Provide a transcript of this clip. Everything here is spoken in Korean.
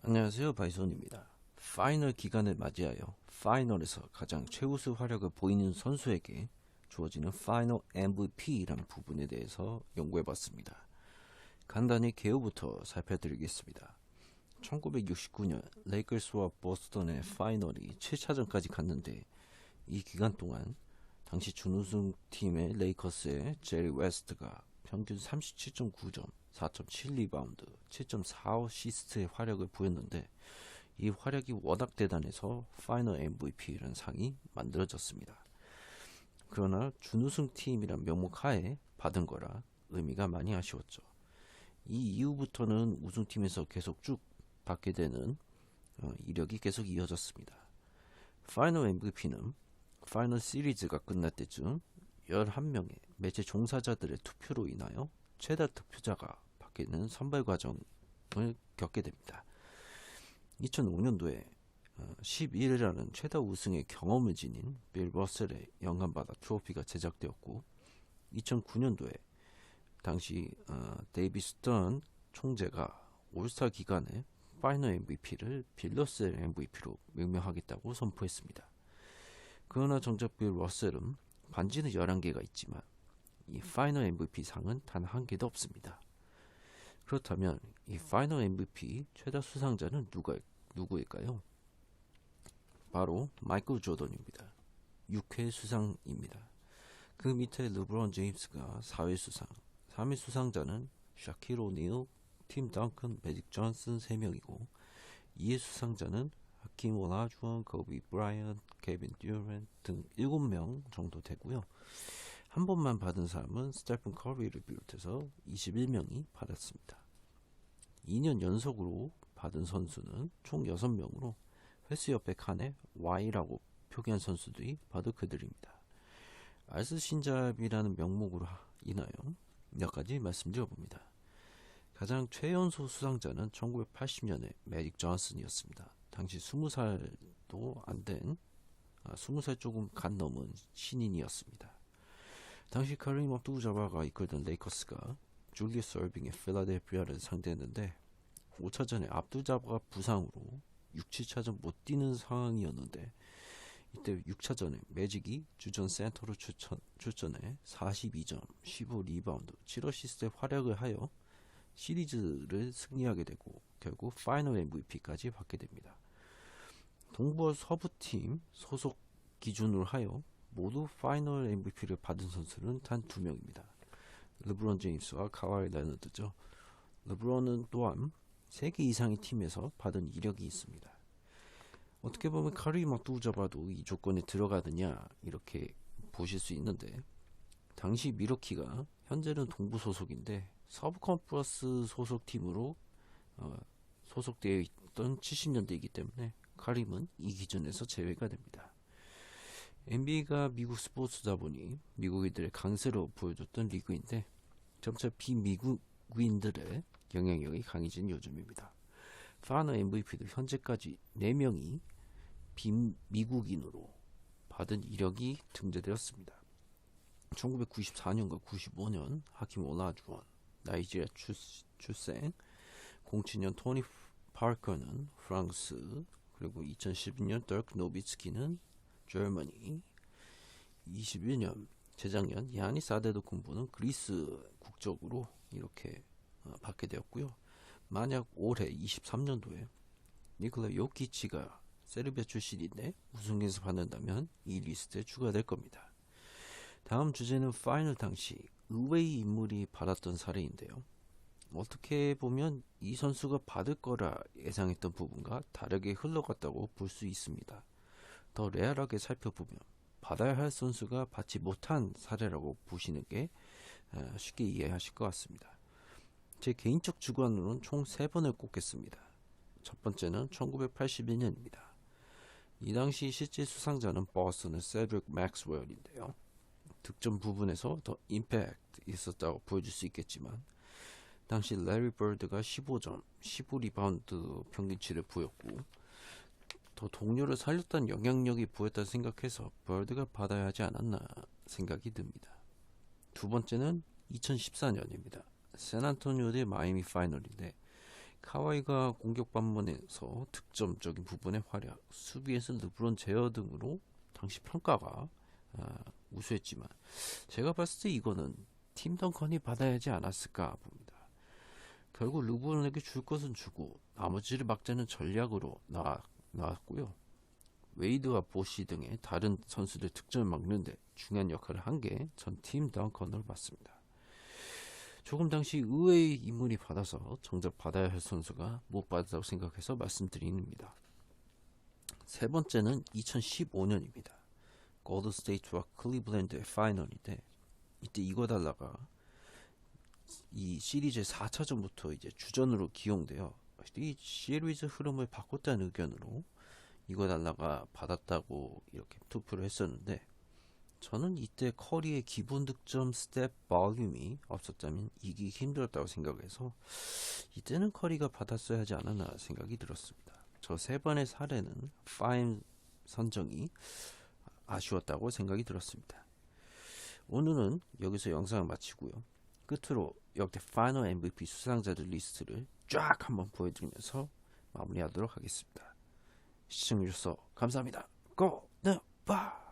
안녕하세요, 바이손입니다. 파이널 기간을 맞이하여 파이널에서 가장 최우수 활약을 보이는 선수에게 주어지는 파이널 MVP라는 부분에 대해서 연구해봤습니다. 간단히 개요부터 살펴드리겠습니다. 1969년 레이커스와 보스턴의 파이널이 7차전까지 갔는데, 이 기간 동안 당시 준우승 팀의 레이커스의 제리 웨스트가 평균 37.9점, 4.7 리바운드, 7.4 어시스트의 활약을 보였는데, 이 활약이 워낙 대단해서 파이널 MVP라는 상이 만들어졌습니다. 그러나 준우승 팀이란 명목 하에 받은 거라 의미가 많이 아쉬웠죠. 이 이후부터는 우승팀에서 계속 쭉 받게 되는 이력이 계속 이어졌습니다. 파이널 MVP는 파이널 시리즈가 끝날 때쯤 11명의 매체 종사자들의 투표로 인하여 최다 득표자가 바뀌는 선발 과정을 겪게 됩니다. 2005년도에 11이라는 최다 우승의 경험을 지닌 빌 러셀의 영감받아 트로피가 제작되었고, 2009년도에 당시 데이비 스턴 총재가 올스타 기간에 파이널 MVP를 빌 러셀 MVP로 명명하겠다고 선포했습니다. 그러나 정작 빌 러셀은 반지는 11개가 있지만 이 파이널 MVP 상은 단 한 개도 없습니다. 그렇다면 이 파이널 MVP 최다 수상자는 누구일까요? 바로 마이클 조던입니다. 6회 수상입니다. 그 밑에 르브론 제임스가 4회 수상, 3회 수상자는 샤킬 오닐, 팀 덩컨, 매직 존슨 3명이고, 2회 수상자는 하킴 올라주원, 코비 브라이언트, 케빈 듀런 등 7명 정도 되고요. 한 번만 받은 사람은 스테픈 커리를 비롯해서 21명이 받았습니다. 2년 연속으로 받은 선수는 총 6명으로 횟수 옆에 칸에 Y라고 표기한 선수들이 바로 그들입니다. 알스 신잡이라는 명목으로 인하여 몇 가지 말씀드려봅니다. 가장 최연소 수상자는 1980년에 매직 존슨이었습니다. 당시 20살도 안 된, 20살 조금 간 넘은 신인이었습니다. 당시 카림 압두자바가 이끌던 레이커스가 줄리우스 얼빙의 필라델피아를 상대했는데, 5차전에 압두자바가 부상으로 6, 7차전 못 뛰는 상황이었는데, 이때 6차전에 매직이 주전 센터로 출전해 42점, 15 리바운드, 7 어시스트의 활약을 하여 시리즈를 승리하게 되고 결국 파이널 MVP까지 받게 됩니다. 동부와 서부팀 소속 기준으로 하여 모두 파이널 MVP를 받은 선수는 단 2명입니다. 르브론 제임스와 카와이 레너드죠. 르브론은 또한 3개 이상의 팀에서 받은 이력이 있습니다. 어떻게 보면 카림 압두자바도 이 조건에 들어가느냐 이렇게 보실 수 있는데, 당시 미러키가 현재는 동부 소속인데 서부 컨퍼런스 소속팀으로 소속되어 있던 70년대이기 때문에 카림은 이 기준에서 제외가 됩니다. NBA가 미국 스포츠다 보니 미국인들의 강세로 보여줬던 리그인데, 점차 비미국인들의 영향력이 강해진 요즘입니다. 파이널 MVP도 현재까지 4명이 비미국인으로 받은 이력이 등재되었습니다. 1994년과 95년 하킴 올라주원, 나이지리아 출생, 07년 토니 파커는 프랑스, 그리고 2012년 더크 노비츠키는 germany, 21년 재작년 야니스 아데토쿤보는 그리스 국적으로 이렇게 받게 되었고요. 만약 올해 23년도에 니콜라 요키치가 세르비아 출신인데 우승해서 받는다면 이 리스트에 추가될 겁니다. 다음 주제는 파이널 당시 의외의 인물이 받았던 사례인데요. 어떻게 보면 이 선수가 받을 거라 예상했던 부분과 다르게 흘러갔다고 볼 수 있습니다. 더 레알하게 살펴보면 받아야 할 선수가 받지 못한 사례라고 보시는 게 쉽게 이해하실 것 같습니다. 제 개인적 주관으로는 총 3번을 꼽겠습니다. 첫 번째는 1981년입니다. 이 당시 실제 수상자는 버스턴의 세드릭 맥스웰인데요. 득점 부분에서 더 임팩트 있었다고 보여줄 수 있겠지만, 당시 레리 버드가 15점, 15 리바운드 평균치를 보였고, 더 동료를 살렸다는 영향력이 보였다 생각해서 버드가 받아야 하지 않았나 생각이 듭니다. 두 번째는 2014년입니다. 샌안토니오 대 마이애미 파이널인데, 카와이가 공격 반면에서 득점적인 부분의 활약, 수비에서 르브론 제어 등으로 당시 평가가 우수했지만 제가 봤을 때 이거는 팀 덩컨이 받아야지 않았을까 봅니다. 결국 르브론에게 줄 것은 주고 나머지를 막자는 전략으로 나왔고요. 웨이드와 보시 등의 다른 선수들 득점을 막는데 중요한 역할을 한 게 전 팀 덩컨으로 봤습니다. 조금 당시 의외의 인물이 받아서 정작 받아야 할 선수가 못 받았다고 생각해서 말씀드립니다. 세 번째는 2015년입니다. 골든 스테이트와 클리블랜드의 파이널인데 이때 이거달라가 이 시리즈의 4차전부터 이제 주전으로 기용되어 이 시리즈 흐름을 바꿨다는 의견으로 이거달라가 받았다고 이렇게 투표를 했었는데 저는 이때 커리의 기본 득점 스텝 볼륨이 없었다면 이기기 힘들었다고 생각해서 이때는 커리가 받았어야 하지 않았나 생각이 들었습니다. 저 세 번의 사례는 파임 선정이 아쉬웠다고 생각이 들었습니다. 오늘은 여기서 영상을 마치고요. 끝으로 역대 파이널 MVP 수상자들 리스트를 쫙 한번 보여드리면서 마무리하도록 하겠습니다. 시청해주셔서 감사합니다. 고! 네! 바!